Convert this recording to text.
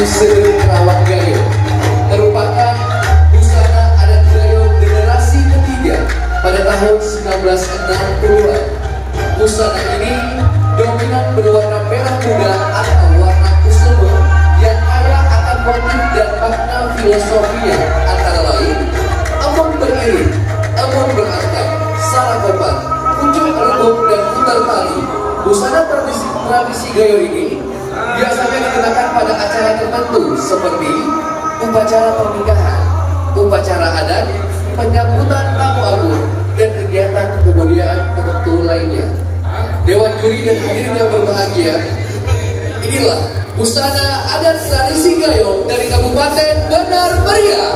Seruling Rawat Gayo merupakan busana adat Gayo generasi ketiga pada tahun 1960-an. Busana ini dominan berwarna merah muda atau warna kusuma yang kaya akan motif dan makna filosofinya, antara lain amon beriring, amon berangkat, sarakopan, pucuk rebuk, dan putar tali. Busana tradisi Gayo ini biasanya digunakan pada acara tertentu seperti upacara pernikahan, upacara adat, penyambutan tamu agung, dan kegiatan kebudayaan tertentu lainnya. Dewan juri dan hadirin yang berbahagia, inilah busana adat tradisi Gayo dari Kabupaten Benar Meriah.